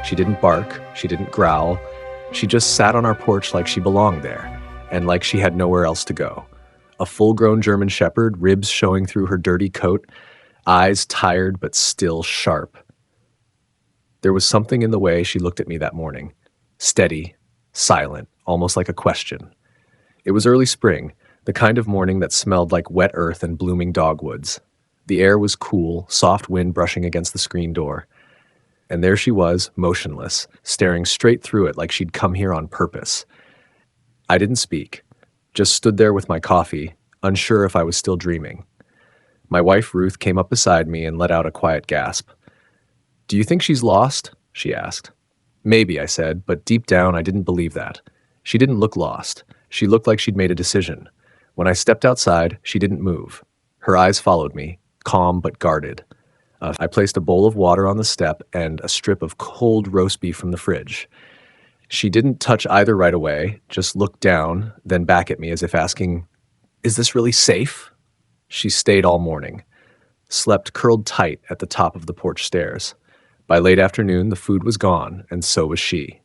She didn't bark, she didn't growl. She just sat on our porch like she belonged there, and like she had nowhere else to go. A full-grown German shepherd, ribs showing through her dirty coat, eyes tired but still sharp. There was something in the way she looked at me that morning. Steady, silent, almost like a question. It was early spring, the kind of morning that smelled like wet earth and blooming dogwoods. The air was cool, soft wind brushing against the screen door. And there she was, motionless, staring straight through it like she'd come here on purpose. I didn't speak, just stood there with my coffee, unsure if I was still dreaming. My wife Ruth came up beside me and let out a quiet gasp. "Do you think she's lost?" she asked. "Maybe," I said, but deep down I didn't believe that. She didn't look lost. She looked like she'd made a decision. When I stepped outside, she didn't move. Her eyes followed me, calm but guarded. I placed a bowl of water on the step and a strip of cold roast beef from the fridge. She didn't touch either right away, just looked down, then back at me as if asking, "Is this really safe?" She stayed all morning, slept curled tight at the top of the porch stairs. By late afternoon, the food was gone, and so was she.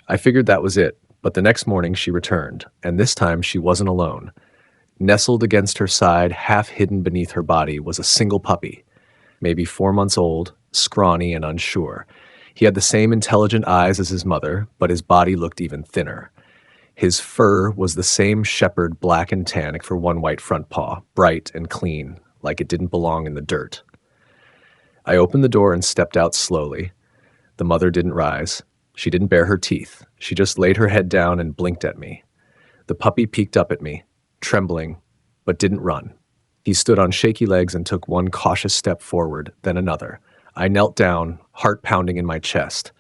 I figured that was it, but the next morning she returned, and this time she wasn't alone. Nestled against her side, half hidden beneath her body, was a single puppy, maybe 4 months old, scrawny and unsure. He had the same intelligent eyes as his mother, but his body looked even thinner. His fur was the same shepherd black and tan for one white front paw, bright and clean, like it didn't belong in the dirt. I opened the door and stepped out slowly. The mother didn't rise. She didn't bare her teeth. She just laid her head down and blinked at me. The puppy peeked up at me, trembling, but didn't run. He stood on shaky legs and took one cautious step forward, then another. I knelt down, heart pounding in my chest.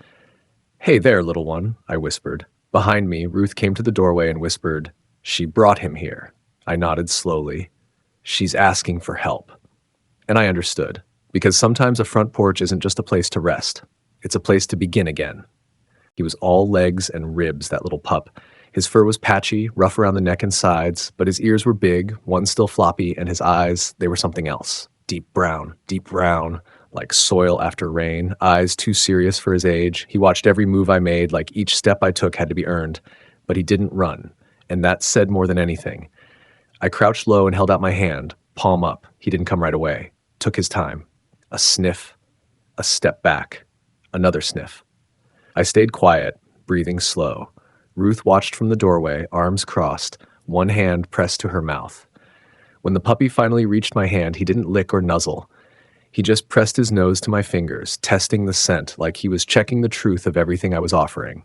"Hey there, little one," I whispered. Behind me, Ruth came to the doorway and whispered, "She brought him here." I nodded slowly. "She's asking for help." And I understood, because sometimes a front porch isn't just a place to rest. It's a place to begin again. He was all legs and ribs, that little pup. His fur was patchy, rough around the neck and sides, but his ears were big, one still floppy, and his eyes, they were something else. Deep brown, like soil after rain, eyes too serious for his age. He watched every move I made, like each step I took had to be earned. But he didn't run, and that said more than anything. I crouched low and held out my hand, palm up. He didn't come right away. Took his time. A sniff, a step back, another sniff. I stayed quiet, breathing slow. Ruth watched from the doorway, arms crossed, one hand pressed to her mouth. When the puppy finally reached my hand, he didn't lick or nuzzle. He just pressed his nose to my fingers, testing the scent like he was checking the truth of everything I was offering.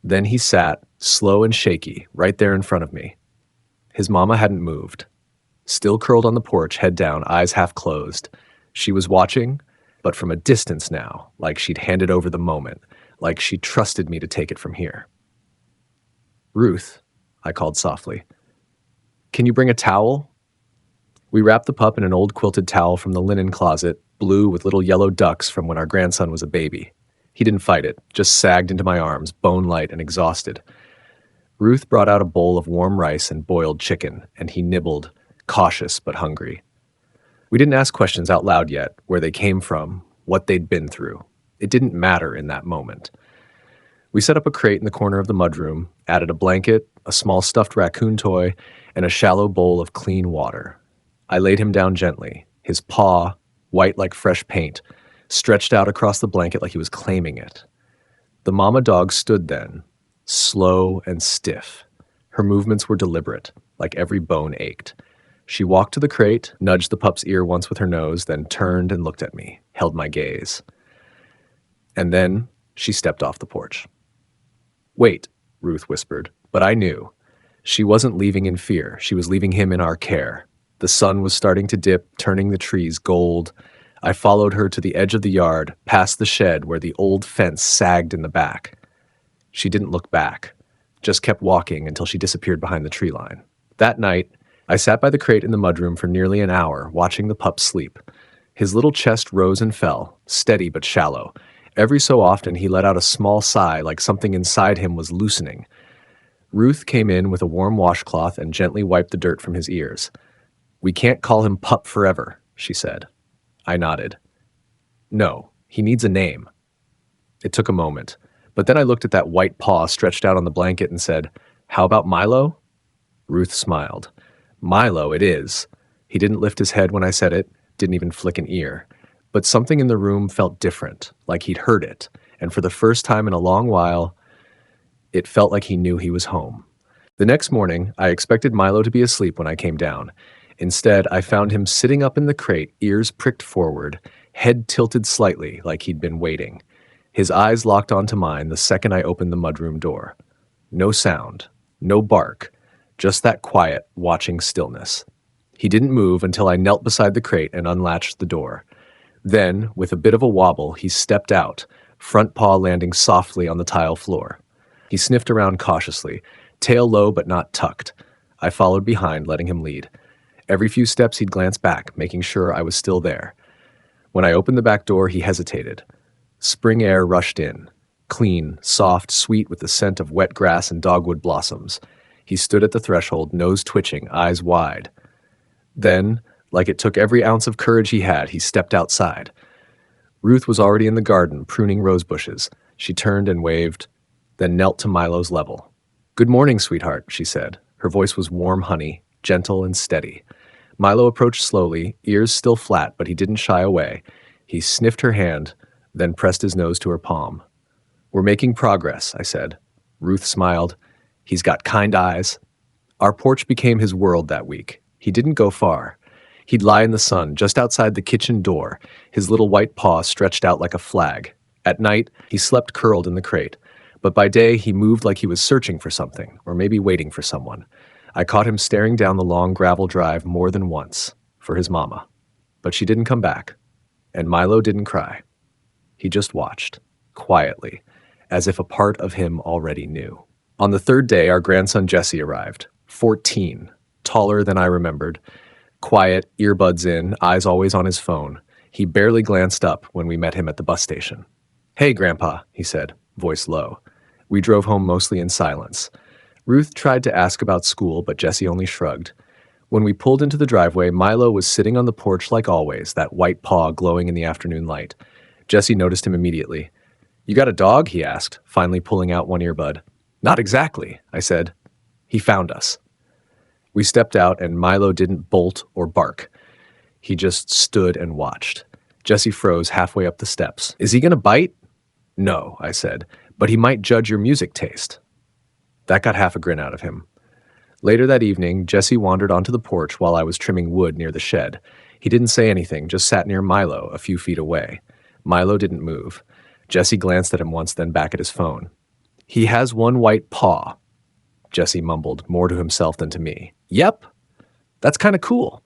Then he sat, slow and shaky, right there in front of me. His mama hadn't moved. Still curled on the porch, head down, eyes half closed. She was watching, but from a distance now, like she'd handed over the moment, like she trusted me to take it from here. "Ruth," I called softly. "Can you bring a towel?" We wrapped the pup in an old quilted towel from the linen closet, blue with little yellow ducks from when our grandson was a baby. He didn't fight it, just sagged into my arms, bone-light and exhausted. Ruth brought out a bowl of warm rice and boiled chicken, and he nibbled, cautious but hungry. We didn't ask questions out loud yet, where they came from, what they'd been through. It didn't matter in that moment. We set up a crate in the corner of the mudroom, added a blanket, a small stuffed raccoon toy, and a shallow bowl of clean water. I laid him down gently, his paw, white like fresh paint, stretched out across the blanket like he was claiming it. The mama dog stood then, slow and stiff. Her movements were deliberate, like every bone ached. She walked to the crate, nudged the pup's ear once with her nose, then turned and looked at me, held my gaze. And then she stepped off the porch. "Wait," Ruth whispered, but I knew. She wasn't leaving in fear. She was leaving him in our care. The sun was starting to dip, turning the trees gold. I followed her to the edge of the yard, past the shed where the old fence sagged in the back. She didn't look back, just kept walking until she disappeared behind the tree line. That night, I sat by the crate in the mudroom for nearly an hour, watching the pup sleep. His little chest rose and fell, steady but shallow. Every so often, he let out a small sigh like something inside him was loosening. Ruth came in with a warm washcloth and gently wiped the dirt from his ears. "We can't call him Pup forever," she said. I nodded. "No, he needs a name." It took a moment. But then I looked at that white paw stretched out on the blanket and said, "How about Milo?" Ruth smiled. "Milo, it is." He didn't lift his head when I said it, didn't even flick an ear. But something in the room felt different, like he'd heard it. And for the first time in a long while, it felt like he knew he was home. The next morning, I expected Milo to be asleep when I came down. Instead, I found him sitting up in the crate, ears pricked forward, head tilted slightly like he'd been waiting. His eyes locked onto mine the second I opened the mudroom door. No sound, no bark, just that quiet, watching stillness. He didn't move until I knelt beside the crate and unlatched the door. Then, with a bit of a wobble, he stepped out, front paw landing softly on the tile floor. He sniffed around cautiously, tail low but not tucked. I followed behind, letting him lead. Every few steps he'd glance back, making sure I was still there. When I opened the back door, he hesitated. Spring air rushed in, clean, soft, sweet with the scent of wet grass and dogwood blossoms. He stood at the threshold, nose twitching, eyes wide. Then, like it took every ounce of courage he had, he stepped outside. Ruth was already in the garden, pruning rose bushes. She turned and waved, then knelt to Milo's level. "Good morning, sweetheart," she said. Her voice was warm honey, gentle and steady. Milo approached slowly, ears still flat, but he didn't shy away. He sniffed her hand, then pressed his nose to her palm. "We're making progress," I said. Ruth smiled. "He's got kind eyes." Our porch became his world that week. He didn't go far. He'd lie in the sun just outside the kitchen door, his little white paw stretched out like a flag. At night, he slept curled in the crate. But by day, he moved like he was searching for something, or maybe waiting for someone. I caught him staring down the long gravel drive more than once, for his mama. But she didn't come back. And Milo didn't cry. He just watched, quietly, as if a part of him already knew. On the third day, our grandson Jesse arrived. 14, taller than I remembered. Quiet, earbuds in, eyes always on his phone. He barely glanced up when we met him at the bus station. "Hey, Grandpa," he said, voice low. We drove home mostly in silence. Ruth tried to ask about school, but Jesse only shrugged. When we pulled into the driveway, Milo was sitting on the porch like always, that white paw glowing in the afternoon light. Jesse noticed him immediately. "You got a dog?" he asked, finally pulling out one earbud. "Not exactly," I said. "He found us." We stepped out, and Milo didn't bolt or bark. He just stood and watched. Jesse froze halfway up the steps. "Is he going to bite?" "No," I said, "but he might judge your music taste." That got half a grin out of him. Later that evening, Jesse wandered onto the porch while I was trimming wood near the shed. He didn't say anything, just sat near Milo, a few feet away. Milo didn't move. Jesse glanced at him once, then back at his phone. "He has one white paw," Jesse mumbled, more to himself than to me. "Yep, that's kind of cool."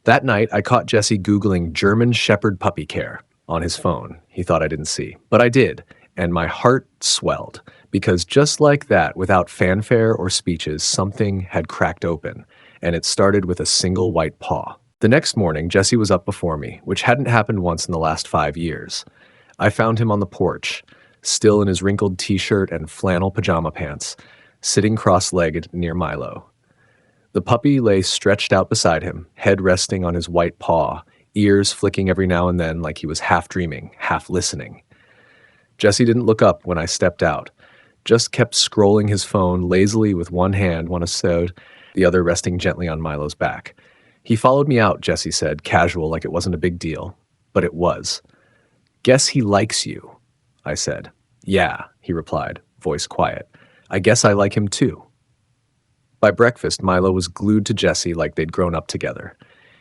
That night, I caught Jesse Googling German Shepherd puppy care on his phone. He thought I didn't see, but I did, and my heart swelled, because just like that, without fanfare or speeches, something had cracked open, and it started with a single white paw. The next morning, Jesse was up before me, which hadn't happened once in the last 5 years. I found him on the porch, still in his wrinkled t-shirt and flannel pajama pants, sitting cross-legged near Milo. The puppy lay stretched out beside him, head resting on his white paw, ears flicking every now and then like he was half dreaming, half listening. Jesse didn't look up when I stepped out, just kept scrolling his phone lazily with one hand, one aside, the other resting gently on Milo's back. "He followed me out," Jesse said, casual like it wasn't a big deal. But it was. "Guess he likes you," I said. "Yeah," he replied, voice quiet. "I guess I like him too." By breakfast, Milo was glued to Jesse like they'd grown up together.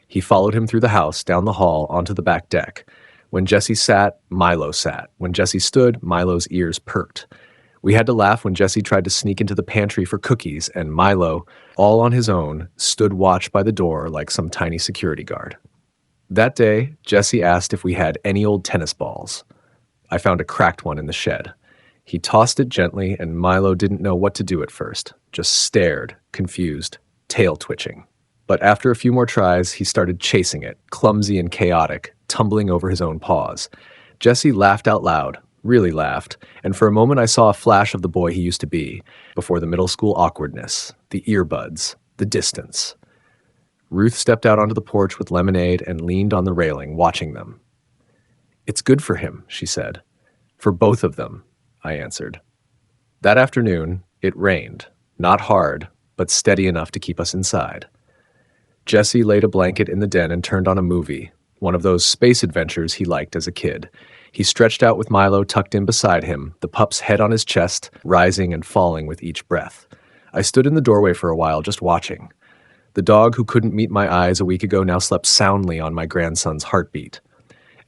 He followed him through the house, down the hall, onto the back deck. When Jesse sat, Milo sat. When Jesse stood, Milo's ears perked. We had to laugh when Jesse tried to sneak into the pantry for cookies, and Milo, all on his own, stood watch by the door like some tiny security guard. That day, Jesse asked if we had any old tennis balls. I found a cracked one in the shed. He tossed it gently, and Milo didn't know what to do at first, just stared, confused, tail twitching. But after a few more tries, he started chasing it, clumsy and chaotic, tumbling over his own paws. Jesse laughed out loud, really laughed, and for a moment I saw a flash of the boy he used to be, before the middle school awkwardness, the earbuds, the distance. Ruth stepped out onto the porch with lemonade and leaned on the railing, watching them. "It's good for him," she said. For both of them, I answered. That afternoon, it rained. Not hard, but steady enough to keep us inside. Jesse laid a blanket in the den and turned on a movie, one of those space adventures he liked as a kid. He stretched out with Milo tucked in beside him, the pup's head on his chest, rising and falling with each breath. I stood in the doorway for a while, just watching. The dog who couldn't meet my eyes a week ago now slept soundly on my grandson's heartbeat.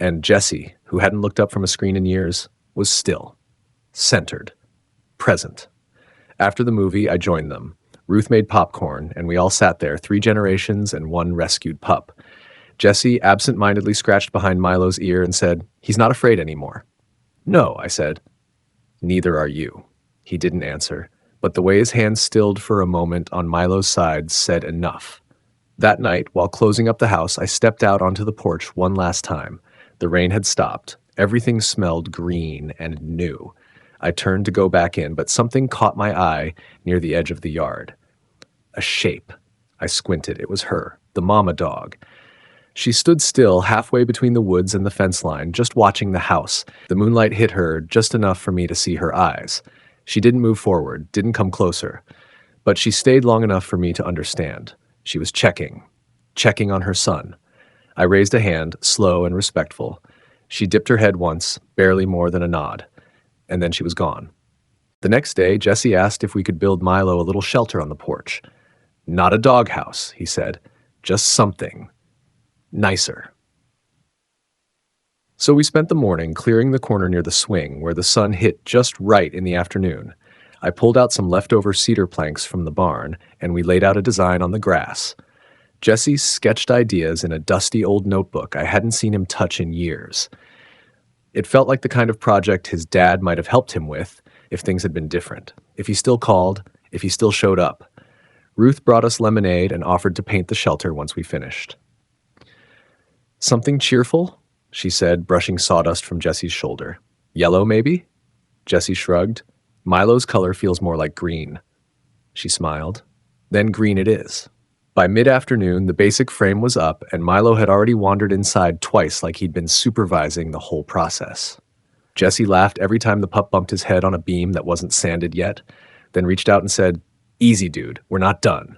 And Jesse, who hadn't looked up from a screen in years, was still, centered, present. After the movie, I joined them. Ruth made popcorn, and we all sat there, 3 generations and 1 rescued pup. Jesse absent-mindedly scratched behind Milo's ear and said, "He's not afraid anymore." "No," I said. "Neither are you." He didn't answer, but the way his hand stilled for a moment on Milo's side said enough. That night, while closing up the house, I stepped out onto the porch one last time. The rain had stopped. Everything smelled green and new. I turned to go back in, but something caught my eye near the edge of the yard. A shape. I squinted. It was her, the mama dog. She stood still halfway between the woods and the fence line, just watching the house. The moonlight hit her just enough for me to see her eyes. She didn't move forward, didn't come closer, but she stayed long enough for me to understand. She was checking on her son. I raised a hand, slow and respectful. She dipped her head once, barely more than a nod, and then she was gone. The next day, Jesse asked if we could build Milo a little shelter on the porch. "Not a doghouse," he said, "just something nicer." So we spent the morning clearing the corner near the swing where the sun hit just right in the afternoon. I pulled out some leftover cedar planks from the barn, and we laid out a design on the grass. Jesse sketched ideas in a dusty old notebook I hadn't seen him touch in years. It felt like the kind of project his dad might have helped him with if things had been different, if he still called, if he still showed up. Ruth brought us lemonade and offered to paint the shelter once we finished. "Something cheerful?" she said, brushing sawdust from Jesse's shoulder. "Yellow, maybe?" Jesse shrugged. "Milo's color feels more like green." She smiled. "Then green it is." By mid-afternoon, the basic frame was up, and Milo had already wandered inside twice like he'd been supervising the whole process. Jesse laughed every time the pup bumped his head on a beam that wasn't sanded yet, then reached out and said, "Easy, dude, we're not done."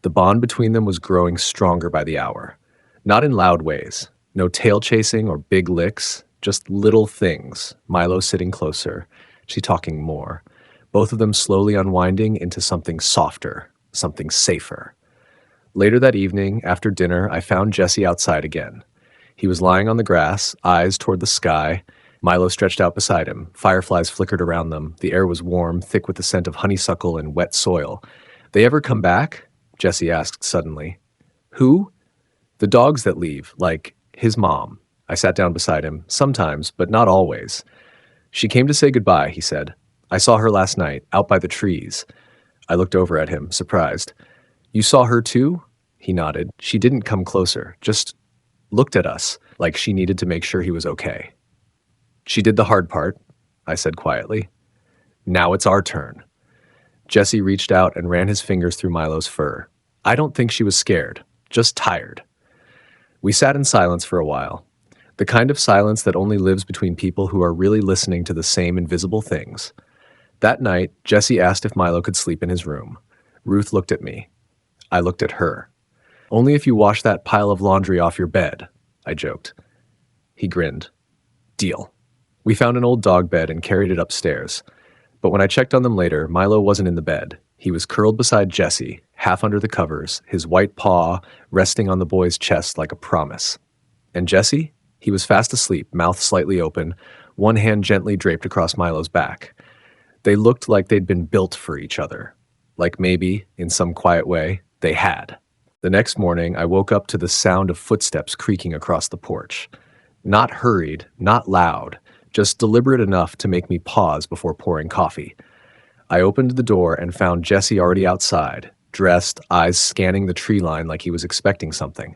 The bond between them was growing stronger by the hour. Not in loud ways, no tail chasing or big licks, just little things. Milo sitting closer, she talking more. Both of them slowly unwinding into something softer, something safer. Later that evening, after dinner, I found Jesse outside again. He was lying on the grass, eyes toward the sky. Milo stretched out beside him. Fireflies flickered around them. The air was warm, thick with the scent of honeysuckle and wet soil. "They ever come back?" Jesse asked suddenly. "Who?" "The dogs that leave, like his mom." I sat down beside him. "Sometimes, but not always." "She came to say goodbye," he said. "I saw her last night, out by the trees." I looked over at him, surprised. "You saw her too?" He nodded. "She didn't come closer, just looked at us, like she needed to make sure he was okay." "She did the hard part," I said quietly. "Now it's our turn." Jesse reached out and ran his fingers through Milo's fur. I don't think she was scared, just tired. We sat in silence for a while, the kind of silence that only lives between people who are really listening to the same invisible things. That night, Jesse asked if Milo could sleep in his room. Ruth looked at me. I looked at her. "Only if you wash that pile of laundry off your bed," I joked. He grinned. "Deal." We found an old dog bed and carried it upstairs. But when I checked on them later, Milo wasn't in the bed. He was curled beside Jesse, half under the covers, his white paw resting on the boy's chest like a promise. And Jesse? He was fast asleep, mouth slightly open, one hand gently draped across Milo's back. They looked like they'd been built for each other. Like maybe, in some quiet way, they had. The next morning, I woke up to the sound of footsteps creaking across the porch. Not hurried, not loud, just deliberate enough to make me pause before pouring coffee. I opened the door and found Jesse already outside, dressed, eyes scanning the tree line like he was expecting something.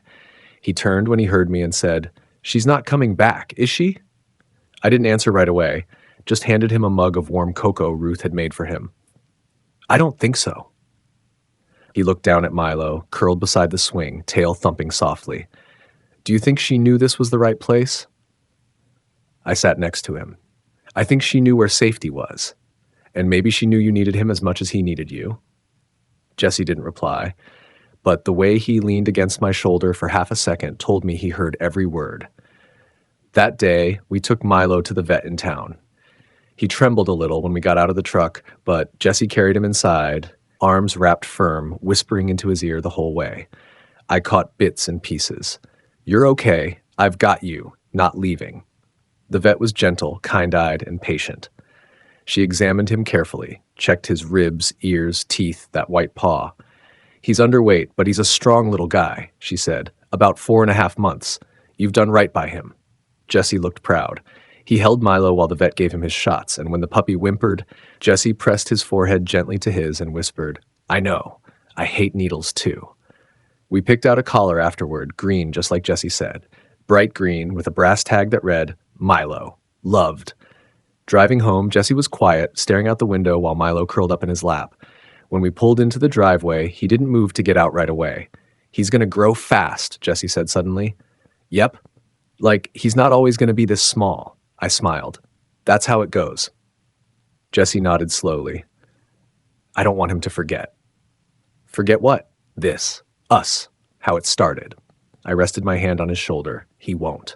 He turned when he heard me and said, "She's not coming back, is she?" I didn't answer right away, just handed him a mug of warm cocoa Ruth had made for him. "I don't think so." He looked down at Milo, curled beside the swing, tail thumping softly. "Do you think she knew this was the right place?" I sat next to him. I think she knew where safety was, and maybe she knew you needed him as much as he needed you. Jesse didn't reply, but the way he leaned against my shoulder for half a second told me he heard every word. That day, we took Milo to the vet in town. He trembled a little when we got out of the truck, but Jesse carried him inside, arms wrapped firm, whispering into his ear the whole way. I caught bits and pieces. "You're okay. I've got you. Not leaving." The vet was gentle, kind-eyed, and patient. She examined him carefully, checked his ribs, ears, teeth, that white paw. "He's underweight, but he's a strong little guy," she said. "About 4.5 months. You've done right by him." Jesse looked proud. He held Milo while the vet gave him his shots, and when the puppy whimpered, Jesse pressed his forehead gently to his and whispered, "I know. I hate needles too." We picked out a collar afterward, green just like Jesse said. Bright green with a brass tag that read, "Milo. Loved." Driving home, Jesse was quiet, staring out the window while Milo curled up in his lap. When we pulled into the driveway, he didn't move to get out right away. "He's going to grow fast," Jesse said suddenly. "Yep. Like, he's not always going to be this small." I smiled. "That's how it goes." Jesse nodded slowly. "I don't want him to forget." "Forget what?" "This. Us. How it started." I rested my hand on his shoulder. "He won't."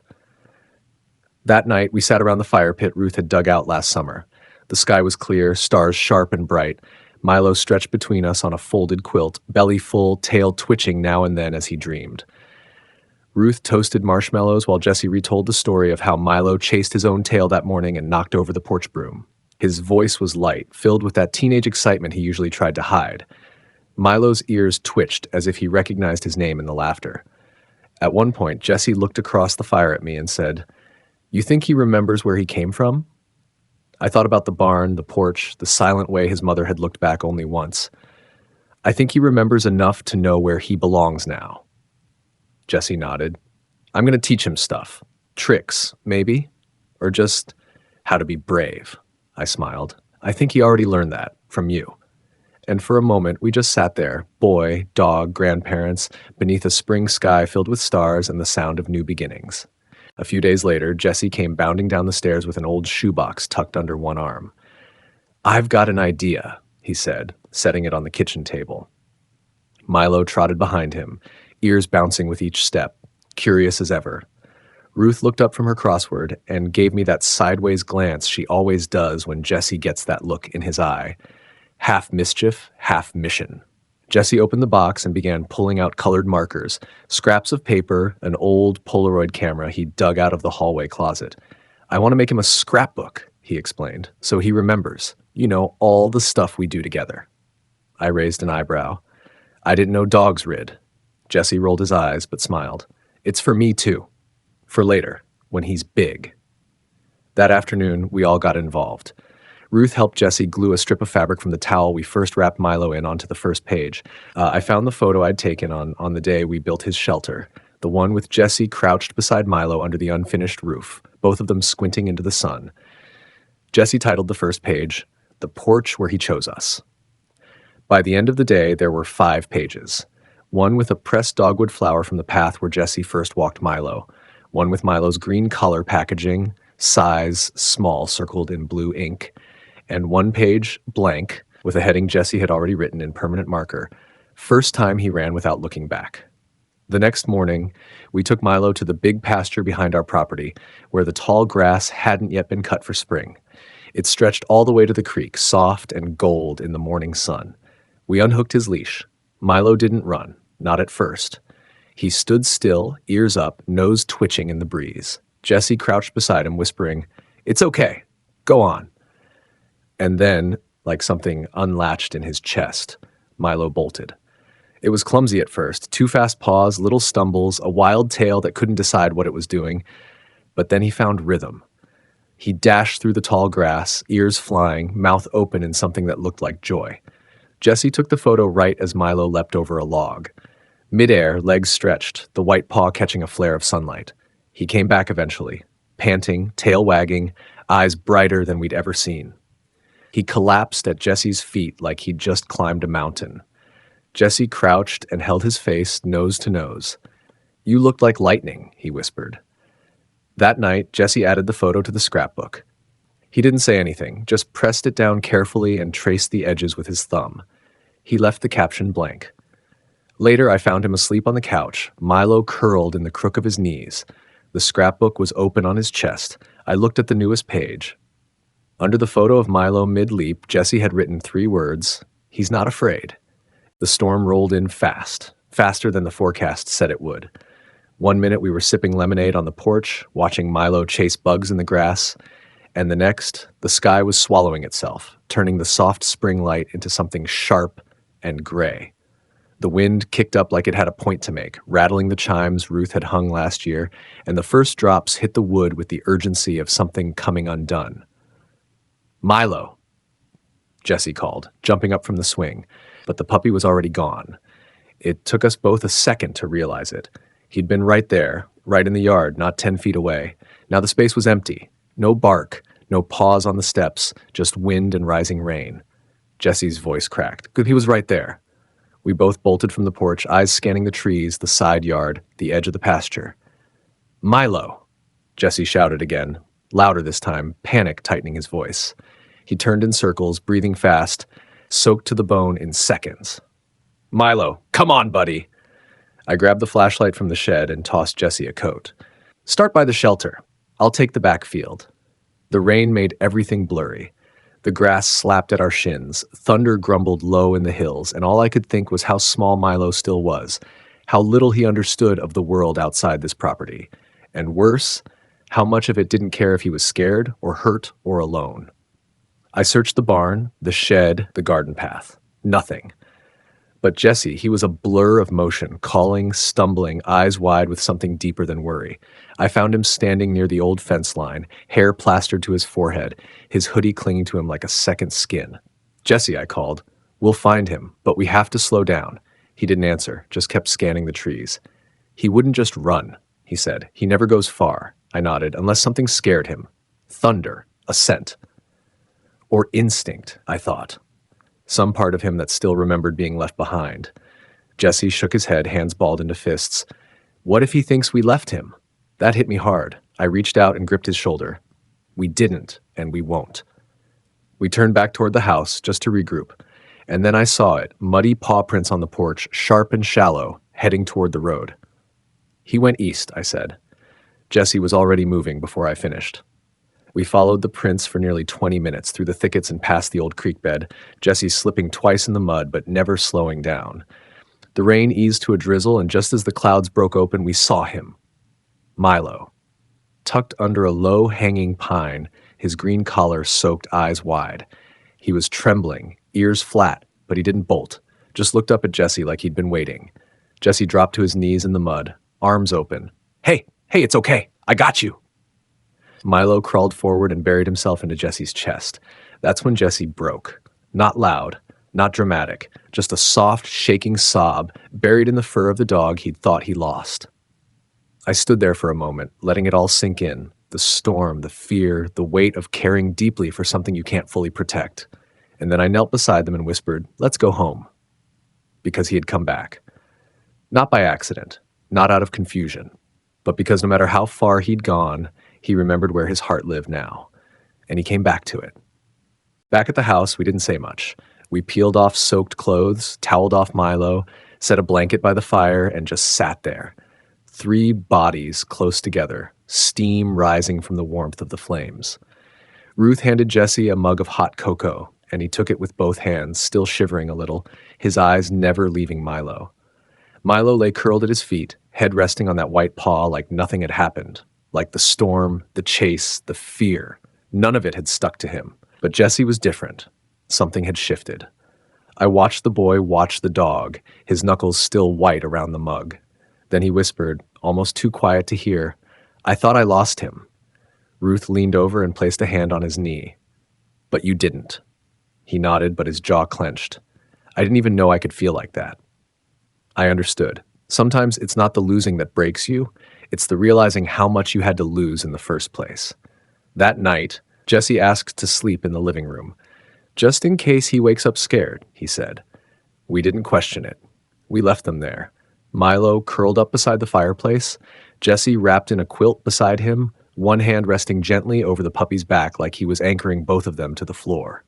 That night, we sat around the fire pit Ruth had dug out last summer. The sky was clear, stars sharp and bright. Milo stretched between us on a folded quilt, belly full, tail twitching now and then as he dreamed. Ruth toasted marshmallows while Jesse retold the story of how Milo chased his own tail that morning and knocked over the porch broom. His voice was light, filled with that teenage excitement he usually tried to hide. Milo's ears twitched as if he recognized his name in the laughter. At one point, Jesse looked across the fire at me and said, "You think he remembers where he came from?" I thought about the barn, the porch, the silent way his mother had looked back only once. "I think he remembers enough to know where he belongs now." Jesse nodded. "I'm going to teach him stuff. Tricks, maybe? Or just how to be brave." I smiled. "I think he already learned that from you." And for a moment, we just sat there, boy, dog, grandparents, beneath a spring sky filled with stars and the sound of new beginnings. A few days later, Jesse came bounding down the stairs with an old shoebox tucked under one arm. "I've got an idea," he said, setting it on the kitchen table. Milo trotted behind him, ears bouncing with each step, curious as ever. Ruth looked up from her crossword and gave me that sideways glance she always does when Jesse gets that look in his eye. Half mischief, half mission. Jesse opened the box and began pulling out colored markers, scraps of paper, an old Polaroid camera he dug out of the hallway closet. "I want to make him a scrapbook," he explained, "so he remembers. You know, all the stuff we do together." I raised an eyebrow. "I didn't know dogs rid." Jesse rolled his eyes but smiled. "It's for me too. For later, when he's big." That afternoon, we all got involved. Ruth helped Jesse glue a strip of fabric from the towel we first wrapped Milo in onto the first page. I found the photo I'd taken on the day we built his shelter, the one with Jesse crouched beside Milo under the unfinished roof, both of them squinting into the sun. Jesse titled the first page, "The Porch Where He Chose Us." By the end of the day, there were 5 pages. One with a pressed dogwood flower from the path where Jesse first walked Milo. One with Milo's green collar packaging, size small circled in blue ink. And one page blank with a heading Jesse had already written in permanent marker, "First time he ran without looking back." The next morning, we took Milo to the big pasture behind our property, where the tall grass hadn't yet been cut for spring. It stretched all the way to the creek, soft and gold in the morning sun. We unhooked his leash. Milo didn't run, not at first. He stood still, ears up, nose twitching in the breeze. Jesse crouched beside him, whispering, "It's okay. Go on." And then, like something unlatched in his chest, Milo bolted. It was clumsy at first, 2 fast paws, little stumbles, a wild tail that couldn't decide what it was doing. But then he found rhythm. He dashed through the tall grass, ears flying, mouth open in something that looked like joy. Jesse took the photo right as Milo leapt over a log. Midair, legs stretched, the white paw catching a flare of sunlight. He came back eventually, panting, tail wagging, eyes brighter than we'd ever seen. He collapsed at Jesse's feet like he'd just climbed a mountain. Jesse crouched and held his face nose to nose. "You looked like lightning," he whispered. That night, Jesse added the photo to the scrapbook. He didn't say anything, just pressed it down carefully and traced the edges with his thumb. He left the caption blank. Later, I found him asleep on the couch, Milo curled in the crook of his knees. The scrapbook was open on his chest. I looked at the newest page. Under the photo of Milo mid-leap, Jesse had written 3 words, "He's not afraid." The storm rolled in fast, faster than the forecast said it would. One minute we were sipping lemonade on the porch, watching Milo chase bugs in the grass, and the next, the sky was swallowing itself, turning the soft spring light into something sharp and gray. The wind kicked up like it had a point to make, rattling the chimes Ruth had hung last year, and the first drops hit the wood with the urgency of something coming undone. "Milo," Jesse called, jumping up from the swing, but the puppy was already gone. It took us both a second to realize it. He'd been right there, right in the yard, not 10 feet away. Now the space was empty. No bark, no paws on the steps, just wind and rising rain. Jesse's voice cracked. He was right there. We both bolted from the porch, eyes scanning the trees, the side yard, the edge of the pasture. "Milo," Jesse shouted again, louder this time, panic tightening his voice. He turned in circles, breathing fast, soaked to the bone in seconds. "Milo, come on, buddy." I grabbed the flashlight from the shed and tossed Jesse a coat. "Start by the shelter. I'll take the backfield." The rain made everything blurry. The grass slapped at our shins, thunder grumbled low in the hills, and all I could think was how small Milo still was, how little he understood of the world outside this property, and worse, how much of it didn't care if he was scared or hurt or alone. I searched the barn, the shed, the garden path. Nothing. But Jesse, he was a blur of motion, calling, stumbling, eyes wide with something deeper than worry. I found him standing near the old fence line, hair plastered to his forehead, his hoodie clinging to him like a second skin. "Jesse," I called. "We'll find him, but we have to slow down." He didn't answer, just kept scanning the trees. "He wouldn't just run," he said. "He never goes far." I nodded, "unless something scared him. Thunder, a scent." Or instinct, I thought. Some part of him that still remembered being left behind. Jesse shook his head, hands balled into fists. "What if he thinks we left him?" That hit me hard. I reached out and gripped his shoulder. "We didn't, and we won't." We turned back toward the house, just to regroup. And then I saw it, muddy paw prints on the porch, sharp and shallow, heading toward the road. "He went east," I said. Jesse was already moving before I finished. We followed the prints for nearly 20 minutes through the thickets and past the old creek bed, Jesse slipping twice in the mud but never slowing down. The rain eased to a drizzle, and just as the clouds broke open, we saw him. Milo. Tucked under a low-hanging pine, his green collar soaked, eyes wide. He was trembling, ears flat, but he didn't bolt, just looked up at Jesse like he'd been waiting. Jesse dropped to his knees in the mud, arms open. Hey, it's okay. I got you." Milo crawled forward and buried himself into Jesse's chest. That's when Jesse broke. Not loud, not dramatic, just a soft, shaking sob buried in the fur of the dog he'd thought he lost. I stood there for a moment, letting it all sink in. The storm, the fear, the weight of caring deeply for something you can't fully protect. And then I knelt beside them and whispered, "Let's go home." Because he had come back. Not by accident, not out of confusion, but because no matter how far he'd gone, he remembered where his heart lived now. And he came back to it. Back at the house, we didn't say much. We peeled off soaked clothes, toweled off Milo, set a blanket by the fire, and just sat there. 3 bodies close together, steam rising from the warmth of the flames. Ruth handed Jesse a mug of hot cocoa, and he took it with both hands, still shivering a little, his eyes never leaving Milo. Milo lay curled at his feet, head resting on that white paw like nothing had happened, like the storm, the chase, the fear. None of it had stuck to him. But Jesse was different. Something had shifted. I watched the boy watch the dog, his knuckles still white around the mug. Then he whispered, almost too quiet to hear, "I thought I lost him." Ruth leaned over and placed a hand on his knee. "But you didn't." He nodded, but his jaw clenched. I didn't even know I could feel like that. I understood. Sometimes it's not the losing that breaks you, it's the realizing how much you had to lose in the first place. That night, Jesse asked to sleep in the living room. "Just in case he wakes up scared," he said. We didn't question it. We left them there. Milo curled up beside the fireplace, Jesse wrapped in a quilt beside him, one hand resting gently over the puppy's back like he was anchoring both of them to the floor.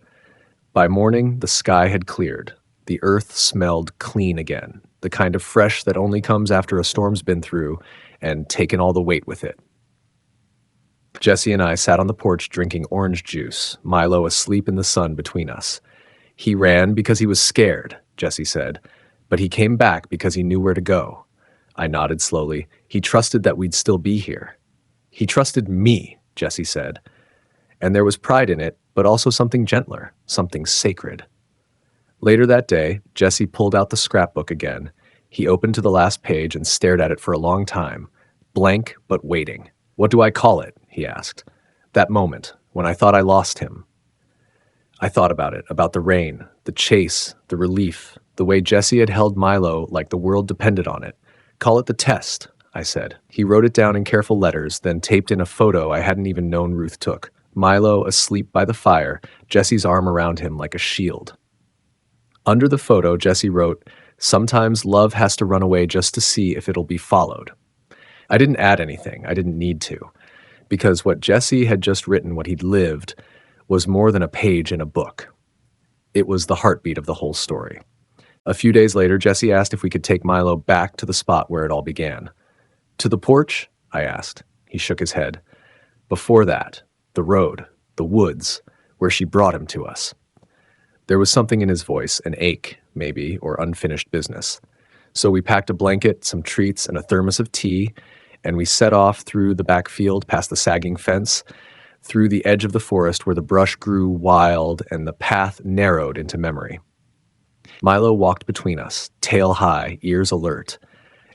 By morning, the sky had cleared. The earth smelled clean again, the kind of fresh that only comes after a storm's been through and taken all the weight with it. Jesse and I sat on the porch drinking orange juice, Milo asleep in the sun between us. He ran because he was scared, Jesse said, but he came back because he knew where to go. I nodded slowly. He trusted that we'd still be here. He trusted me, Jesse said. And there was pride in it, but also something gentler, something sacred. Later that day, Jesse pulled out the scrapbook again. He opened to the last page and stared at it for a long time, blank but waiting. "What do I call it?" he asked. "That moment, when I thought I lost him." I thought about it, about the rain, the chase, the relief, the way Jesse had held Milo like the world depended on it. "Call it the test," I said. He wrote it down in careful letters, then taped in a photo I hadn't even known Ruth took. Milo asleep by the fire, Jesse's arm around him like a shield. Under the photo, Jesse wrote, "Sometimes love has to run away just to see if it'll be followed." I didn't add anything. I didn't need to. Because what Jesse had just written, what he'd lived, was more than a page in a book. It was the heartbeat of the whole story. A few days later, Jesse asked if we could take Milo back to the spot where it all began. "To the porch?" I asked. He shook his head. "Before that, the road, the woods, where she brought him to us." There was something in his voice, an ache, maybe, or unfinished business. So we packed a blanket, some treats, and a thermos of tea, and we set off through the back field past the sagging fence, through the edge of the forest where the brush grew wild and the path narrowed into memory. Milo walked between us, tail high, ears alert.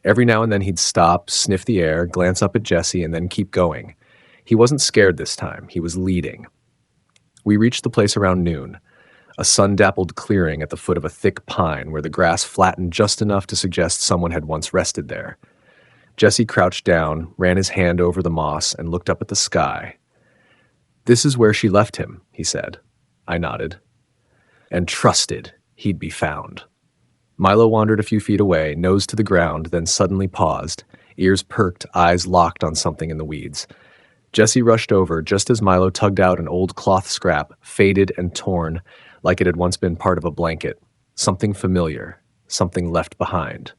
Every now and then he'd stop, sniff the air, glance up at Jesse, and then keep going. He wasn't scared this time. He was leading. We reached the place around noon, a sun-dappled clearing at the foot of a thick pine where the grass flattened just enough to suggest someone had once rested there. Jesse crouched down, ran his hand over the moss, and looked up at the sky. "This is where she left him," he said. I nodded. "And trusted he'd be found." Milo wandered a few feet away, nose to the ground, then suddenly paused, ears perked, eyes locked on something in the weeds. Jesse rushed over just as Milo tugged out an old cloth scrap, faded and torn, like it had once been part of a blanket. Something familiar, something left behind.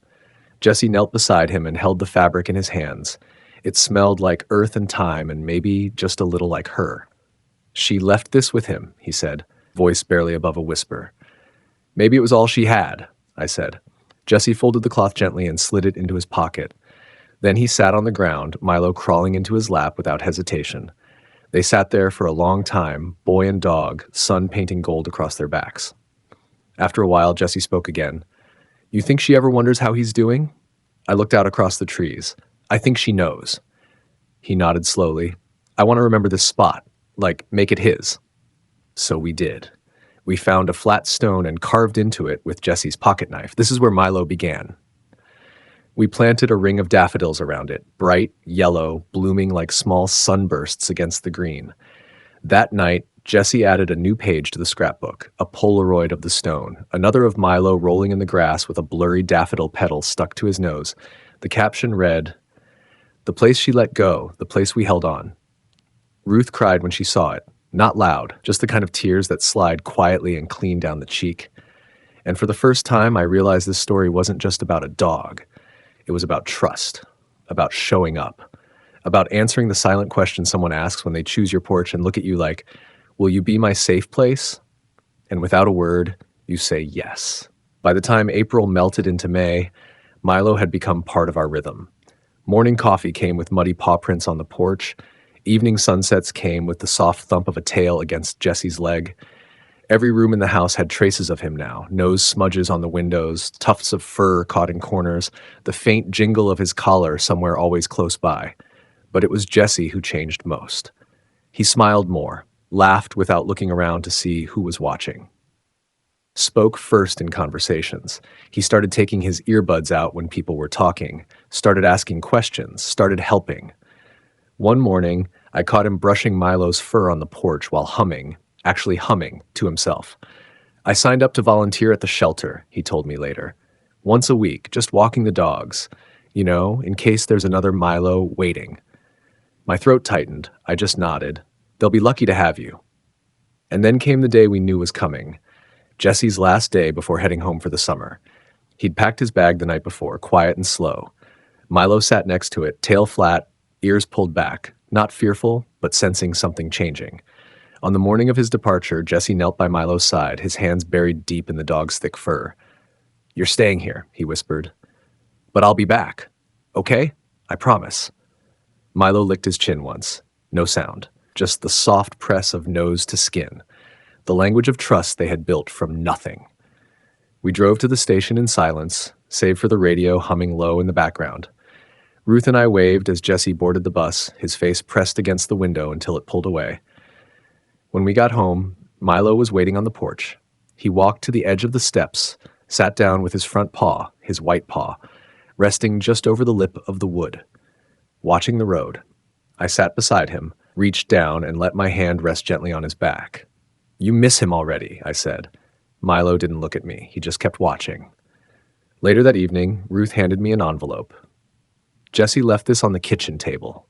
Jesse knelt beside him and held the fabric in his hands. It smelled like earth and time and maybe just a little like her. "She left this with him," he said, voice barely above a whisper. "Maybe it was all she had," I said. Jesse folded the cloth gently and slid it into his pocket. Then he sat on the ground, Milo crawling into his lap without hesitation. They sat there for a long time, boy and dog, sun painting gold across their backs. After a while, Jesse spoke again. "You think she ever wonders how he's doing?" I looked out across the trees. "I think she knows." He nodded slowly. "I want to remember this spot, like make it his." So we did. We found a flat stone and carved into it with Jesse's pocket knife. This is where Milo began. We planted a ring of daffodils around it, bright, yellow, blooming like small sunbursts against the green. That night, Jesse added a new page to the scrapbook, a Polaroid of the stone, another of Milo rolling in the grass with a blurry daffodil petal stuck to his nose. The caption read, "The place she let go, the place we held on." Ruth cried when she saw it, not loud, just the kind of tears that slide quietly and clean down the cheek. And for the first time, I realized this story wasn't just about a dog. It was about trust, about showing up, about answering the silent question someone asks when they choose your porch and look at you like, "Will you be my safe place?" And without a word, you say yes. By the time April melted into May, Milo had become part of our rhythm. Morning coffee came with muddy paw prints on the porch. Evening sunsets came with the soft thump of a tail against Jesse's leg. Every room in the house had traces of him now, nose smudges on the windows, tufts of fur caught in corners, the faint jingle of his collar somewhere always close by. But it was Jesse who changed most. He smiled more, laughed without looking around to see who was watching. Spoke first in conversations. He started taking his earbuds out when people were talking, started asking questions, started helping. One morning, I caught him brushing Milo's fur on the porch while actually humming, to himself. "I signed up to volunteer at the shelter," he told me later. "Once a week, just walking the dogs, in case there's another Milo waiting." My throat tightened. I just nodded. They'll be lucky to have you. And then came the day we knew was coming. Jesse's last day before heading home for the summer. He'd packed his bag the night before, quiet and slow. Milo sat next to it, tail flat, ears pulled back, not fearful, but sensing something changing. On the morning of his departure, Jesse knelt by Milo's side, his hands buried deep in the dog's thick fur. "You're staying here," he whispered. "But I'll be back. Okay? I promise." Milo licked his chin once. No sound, just the soft press of nose to skin. The language of trust they had built from nothing. We drove to the station in silence, save for the radio humming low in the background. Ruth and I waved as Jesse boarded the bus, his face pressed against the window until it pulled away. When we got home, Milo was waiting on the porch. He walked to the edge of the steps, sat down with his front paw, his white paw, resting just over the lip of the wood, watching the road. I sat beside him, reached down, and let my hand rest gently on his back. "You miss him already," I said. Milo didn't look at me. He just kept watching. Later that evening, Ruth handed me an envelope. Jesse left this on the kitchen table.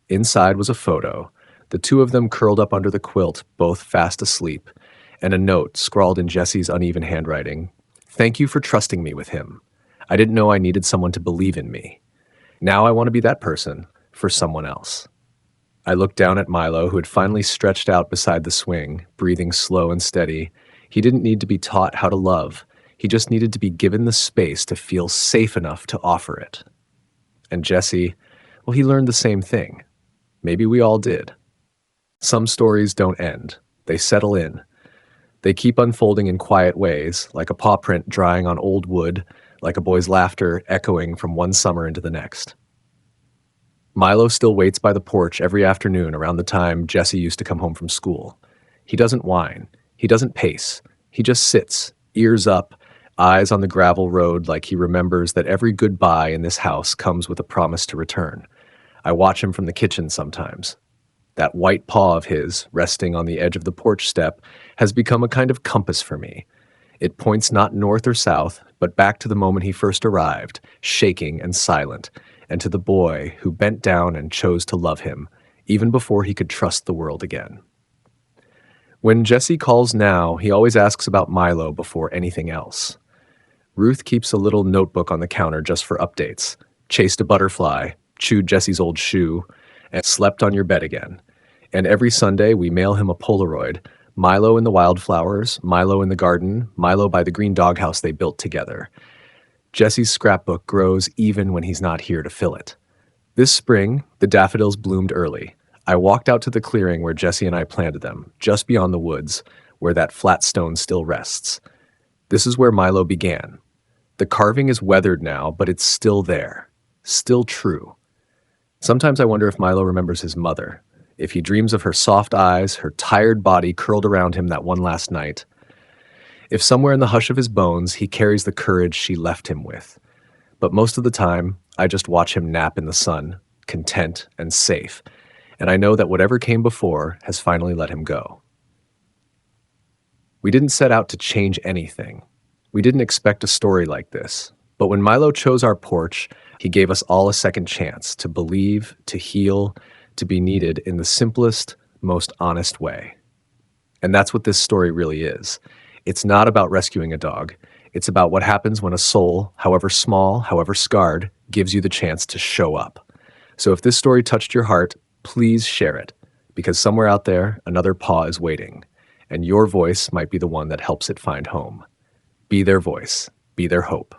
Inside was a photo, the two of them curled up under the quilt, both fast asleep, and a note scrawled in Jesse's uneven handwriting. "Thank you for trusting me with him. I didn't know I needed someone to believe in me. Now I want to be that person for someone else." I looked down at Milo, who had finally stretched out beside the swing, breathing slow and steady. He didn't need to be taught how to love. He just needed to be given the space to feel safe enough to offer it. And Jesse, well, he learned the same thing. Maybe we all did. Some stories don't end. They settle in. They keep unfolding in quiet ways, like a paw print drying on old wood, like a boy's laughter echoing from one summer into the next. Milo still waits by the porch every afternoon around the time Jesse used to come home from school. He doesn't whine. He doesn't pace. He just sits, ears up, eyes on the gravel road like he remembers that every goodbye in this house comes with a promise to return. I watch him from the kitchen sometimes. That white paw of his, resting on the edge of the porch step, has become a kind of compass for me. It points not north or south, but back to the moment he first arrived, shaking and silent, and to the boy who bent down and chose to love him, even before he could trust the world again. When Jesse calls now, he always asks about Milo before anything else. Ruth keeps a little notebook on the counter just for updates. Chased a butterfly, chewed Jesse's old shoe, and slept on your bed again. And every Sunday we mail him a Polaroid, Milo in the wildflowers, Milo in the garden, Milo by the green doghouse they built together. Jesse's scrapbook grows even when he's not here to fill it. This spring, the daffodils bloomed early. I walked out to the clearing where Jesse and I planted them, just beyond the woods, where that flat stone still rests. This is where Milo began. The carving is weathered now, but it's still there, still true. Sometimes I wonder if Milo remembers his mother, if he dreams of her soft eyes, her tired body curled around him that one last night. If somewhere in the hush of his bones he carries the courage she left him with. But most of the time, I just watch him nap in the sun, content and safe, and I know that whatever came before has finally let him go. We didn't set out to change anything. We didn't expect a story like this. But when Milo chose our porch, he gave us all a second chance to believe, to heal, to be needed in the simplest, most honest way. And that's what this story really is. It's not about rescuing a dog. It's about what happens when a soul, however small, however scarred, gives you the chance to show up. So if this story touched your heart, please share it, because somewhere out there, another paw is waiting, and your voice might be the one that helps it find home. Be their voice. Be their hope.